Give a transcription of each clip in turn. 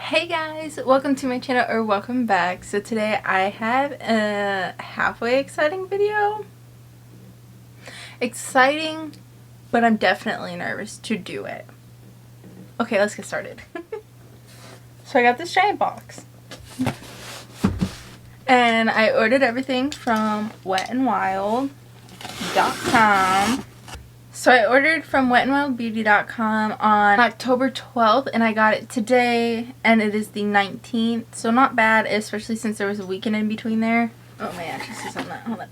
Hey guys, welcome to my channel, or welcome back. So today I have a halfway exciting video. Exciting, but I'm definitely nervous to do it. Okay, let's get started. So I got this giant box. And I ordered everything from wetandwild.com. So I ordered from wetandwildbeauty.com on October 12th and I got it today and it is the 19th. So not bad, especially since there was a weekend in between there. Oh my gosh, this is on that. Hold on.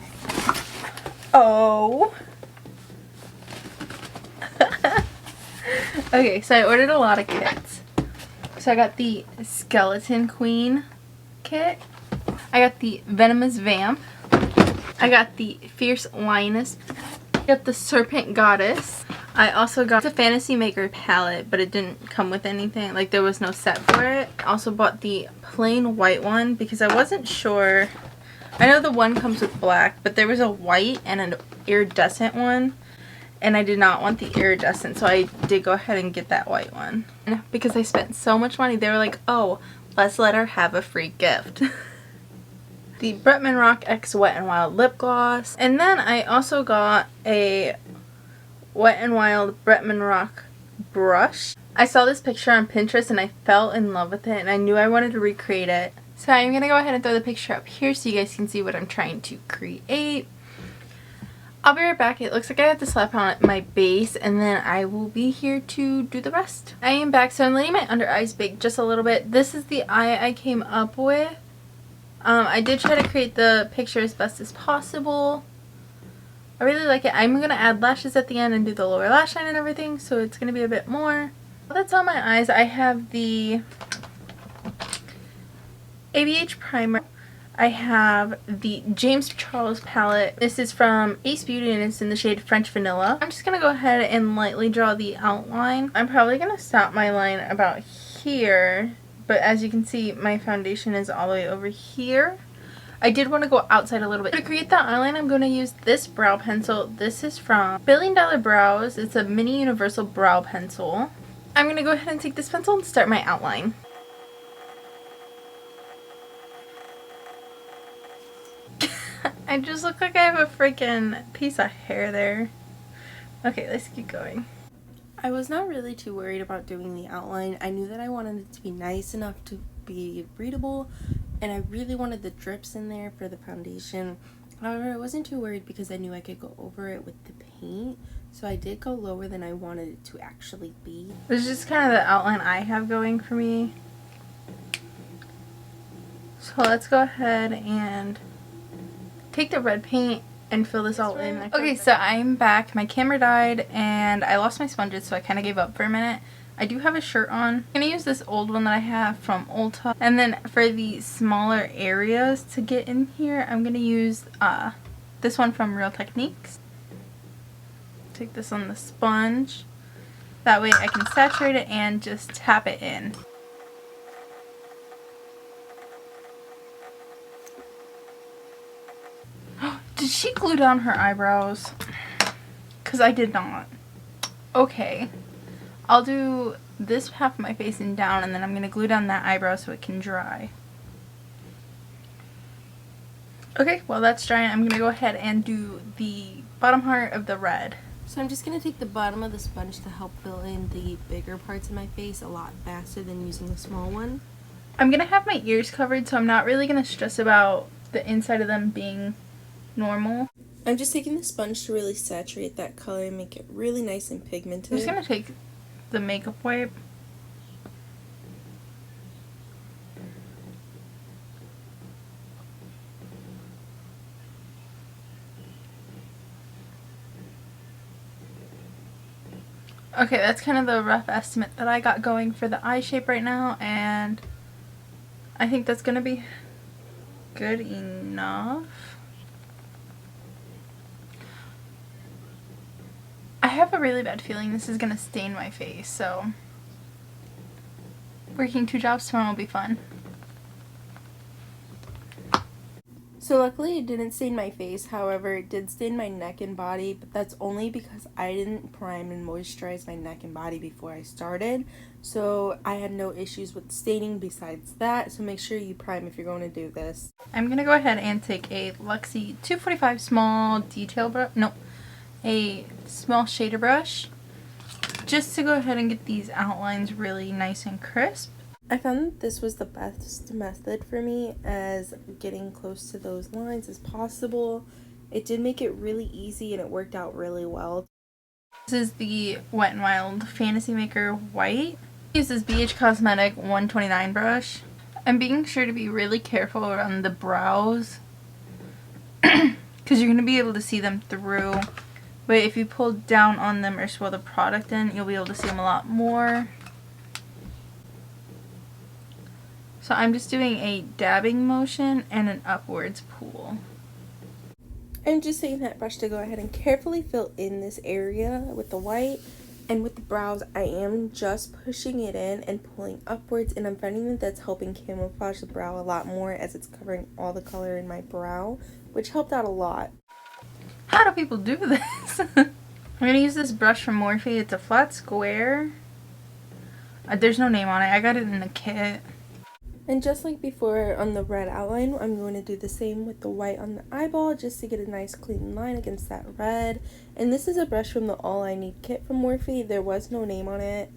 Oh. Okay, so I ordered a lot of kits. So I got the Skeleton Queen kit. I got the Venomous Vamp. I got the Fierce Lioness. I got the Serpent Goddess. I also got the Fantasy Maker palette, but it didn't come with anything. Like, there was no set for it. I also bought the plain white one because I wasn't sure. I know the one comes with black, but there was a white and an iridescent one. And I did not want the iridescent, so I did go ahead and get that white one. And because I spent so much money, they were like, oh, let's let her have a free gift. The Bretman Rock X Wet n Wild lip gloss. And then I also got a Wet n Wild Bretman Rock brush. I saw this picture on Pinterest and I fell in love with it and I knew I wanted to recreate it. So I'm going to go ahead and throw the picture up here so you guys can see what I'm trying to create. I'll be right back. It looks like I have to slap on my base and then I will be here to do the rest. I am back, so I'm letting my under eyes bake just a little bit. This is the eye I came up with. I did try to create the picture as best as possible. I really like it. I'm going to add lashes at the end and do the lower lash line and everything, so it's going to be a bit more. That's on my eyes. I have the ABH primer. I have the James Charles palette. This is from Ace Beauty and it's in the shade French Vanilla. I'm just going to go ahead and lightly draw the outline. I'm probably going to stop my line about here. But as you can see, my foundation is all the way over here. I did want to go outside a little bit. To create the outline, I'm going to use this brow pencil. This is from Billion Dollar Brows. It's a mini universal brow pencil. I'm going to go ahead and take this pencil and start my outline. I just look like I have a freaking piece of hair there. Okay, let's keep going. I was not really too worried about doing the outline. I knew that I wanted it to be nice enough to be readable, and I really wanted the drips in there for the foundation. However, I wasn't too worried because I knew I could go over it with the paint, so I did go lower than I wanted it to actually be. This is just kind of the outline I have going for me. So let's go ahead and take the red paint and fill this all in. Okay, so I'm back. My camera died and I lost my sponges, so I kind of gave up for a minute. I do have a shirt on. I'm going to use this old one that I have from Ulta. And then for the smaller areas to get in here, I'm going to use this one from Real Techniques. Take this on the sponge. That way I can saturate it and just tap it in. Did she glue down her eyebrows? Because I did not. Okay. I'll do this half of my face and down, and then I'm going to glue down that eyebrow so it can dry. Okay, well that's dry. I'm going to go ahead and do the bottom part of the red. So I'm just going to take the bottom of the sponge to help fill in the bigger parts of my face a lot faster than using the small one. I'm going to have my ears covered, so I'm not really going to stress about the inside of them being normal. I'm just taking the sponge to really saturate that color and make it really nice and pigmented. I'm just going to take the makeup wipe. Okay, that's kind of the rough estimate that I got going for the eye shape right now, and I think that's going to be good enough. I have a really bad feeling this is going to stain my face, so working 2 jobs tomorrow will be fun. So luckily it didn't stain my face, however it did stain my neck and body, but that's only because I didn't prime and moisturize my neck and body before I started. So I had no issues with staining besides that, so make sure you prime if you're going to do this. I'm going to go ahead and take a Luxie 245 small detail brush, no, a small shader brush, just to go ahead and get these outlines really nice and crisp. I found that this was the best method for me as getting close to those lines as possible. It did make it really easy and it worked out really well. This is the Wet n Wild Fantasy Maker White. I use this BH Cosmetic 129 brush. I'm being sure to be really careful around the brows because you're going to be able to see them through. But if you pull down on them or swirl the product in, you'll be able to see them a lot more. So I'm just doing a dabbing motion and an upwards pull. I'm just taking that brush to go ahead and carefully fill in this area with the white. And with the brows, I am just pushing it in and pulling upwards, and I'm finding that that's helping camouflage the brow a lot more as it's covering all the color in my brow, which helped out a lot. How do people do this? I'm going to use this brush from Morphe. It's a flat square. There's no name on it. I got it in the kit. And just like before on the red outline, I'm going to do the same with the white on the eyeball just to get a nice clean line against that red. And this is a brush from the All I Need kit from Morphe. There was no name on it,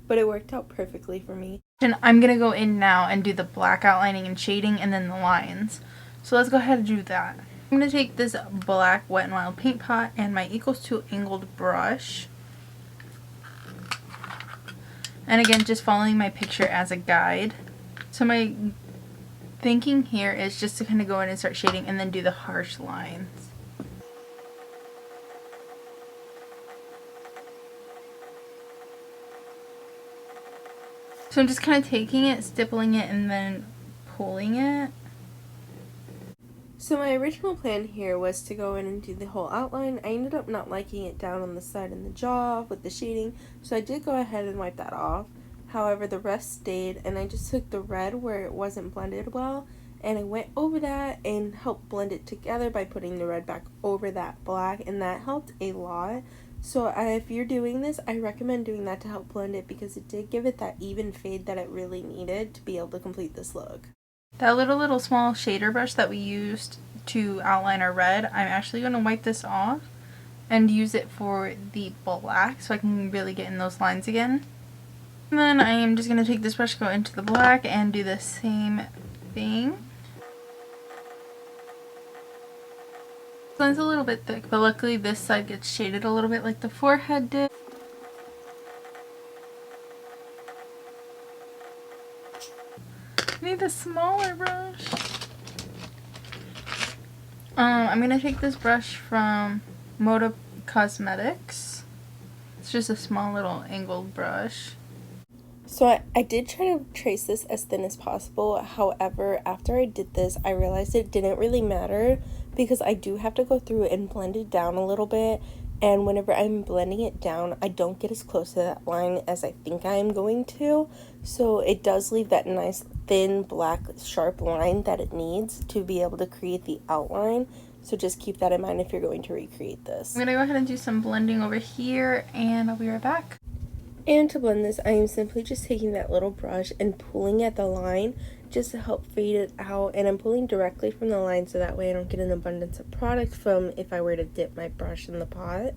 but it worked out perfectly for me. And I'm going to go in now and do the black outlining and shading and then the lines. So let's go ahead and do that. I'm going to take this black Wet n Wild paint pot and my equals to angled brush. And again, just following my picture as a guide. So my thinking here is just to kind of go in and start shading and then do the harsh lines. So I'm just kind of taking it, stippling it, and then pulling it. So my original plan here was to go in and do the whole outline. I ended up not liking it down on the side and the jaw with the shading, so I did go ahead and wipe that off. However, the rest stayed, and I just took the red where it wasn't blended well, and I went over that and helped blend it together by putting the red back over that black, and that helped a lot. So if you're doing this, I recommend doing that to help blend it because it did give it that even fade that it really needed to be able to complete this look. That little small shader brush that we used to outline our red, I'm actually going to wipe this off and use it for the black so I can really get in those lines again. And then I am just going to take this brush, go into the black, and do the same thing. This one's a little bit thick, but luckily this side gets shaded a little bit like the forehead did. I need a smaller brush. I'm going to take this brush from Moda Cosmetics. It's just a small little angled brush. So I did try to trace this as thin as possible. However, after I did this, I realized it didn't really matter because I do have to go through and blend it down a little bit. And whenever I'm blending it down, I don't get as close to that line as I think I am going to. So it does leave that nice thin black sharp line that it needs to be able to create the outline. So just keep that in mind if you're going to recreate this. I'm going to go ahead and do some blending over here, and I'll be right back. And to blend this, I am simply just taking that little brush and pulling at the line just to help fade it out. And I'm pulling directly from the line so that way I don't get an abundance of product from if I were to dip my brush in the pot.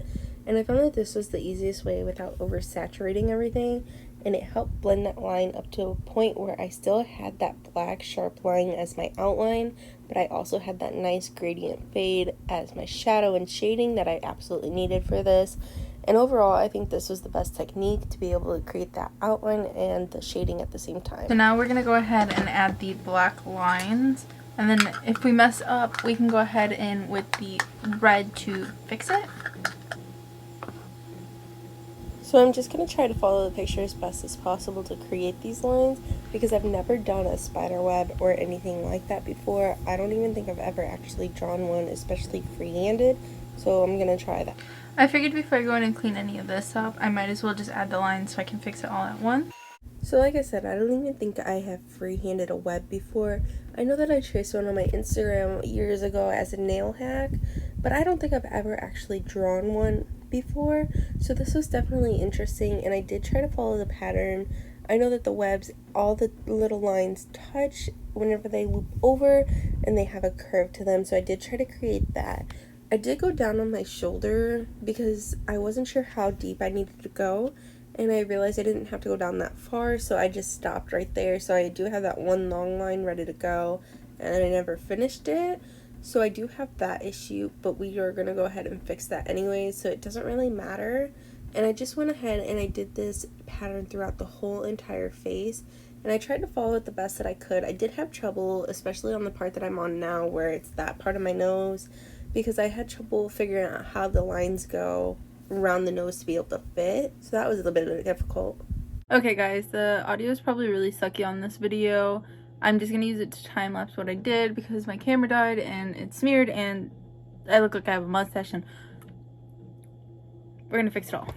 And I found that this was the easiest way without oversaturating everything. And it helped blend that line up to a point where I still had that black sharp line as my outline, but I also had that nice gradient fade as my shadow and shading that I absolutely needed for this. And overall, I think this was the best technique to be able to create that outline and the shading at the same time. So now we're going to go ahead and add the black lines. And then if we mess up, we can go ahead in with the red to fix it. So I'm just going to try to follow the picture as best as possible to create these lines because I've never done a spider web or anything like that before. I don't even think I've ever actually drawn one, especially free-handed. So I'm going to try that. I figured before I go in and clean any of this up, I might as well just add the lines so I can fix it all at once. So like I said, I don't even think I have freehanded a web before. I know that I traced one on my Instagram years ago as a nail hack, but I don't think I've ever actually drawn one before. So this was definitely interesting, and I did try to follow the pattern. I know that the webs, all the little lines touch whenever they loop over, and they have a curve to them, so I did try to create that. I did go down on my shoulder because I wasn't sure how deep I needed to go, and I realized I didn't have to go down that far, so I just stopped right there. So I do have that one long line ready to go, and I never finished it. So I do have that issue, but we are going to go ahead and fix that anyway, so it doesn't really matter. And I just went ahead and I did this pattern throughout the whole entire face, and I tried to follow it the best that I could. I did have trouble, especially on the part that I'm on now, where it's that part of my nose, because I had trouble figuring out how the lines go around the nose to be able to fit, so that was a little bit difficult. Okay guys, the audio is probably really sucky on this video. I'm just gonna use it to time lapse what I did because my camera died and it's smeared and I look like I have a mustache, and we're gonna fix it all.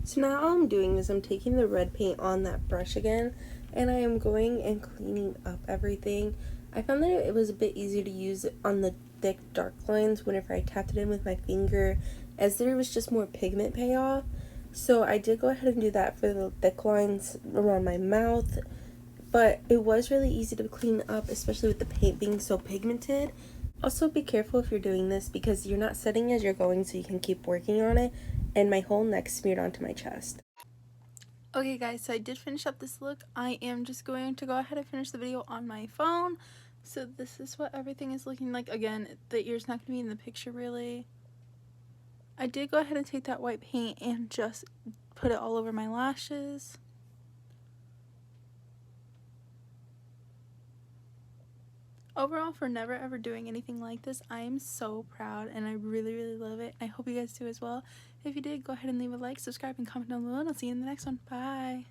So now all I'm doing is I'm taking the red paint on that brush again, and I am going and cleaning up everything. I found that it was a bit easier to use on the thick dark lines whenever I tapped it in with my finger, as there was just more pigment payoff. So I did go ahead and do that for the thick lines around my mouth, but it was really easy to clean up, especially with the paint being so pigmented. Also, be careful if you're doing this because you're not setting as you're going, so you can keep working on it, and my whole neck smeared onto my chest. Okay guys, so I did finish up this look. I am just going to go ahead and finish the video on my phone. So this is what everything is looking like. Again, the ear's not going to be in the picture really. I did go ahead and take that white paint and just put it all over my lashes. Overall, for never ever doing anything like this, I am so proud and I really love it. I hope you guys do as well. If you did, go ahead and leave a like, subscribe, and comment down below, and I'll see you in the next one. Bye!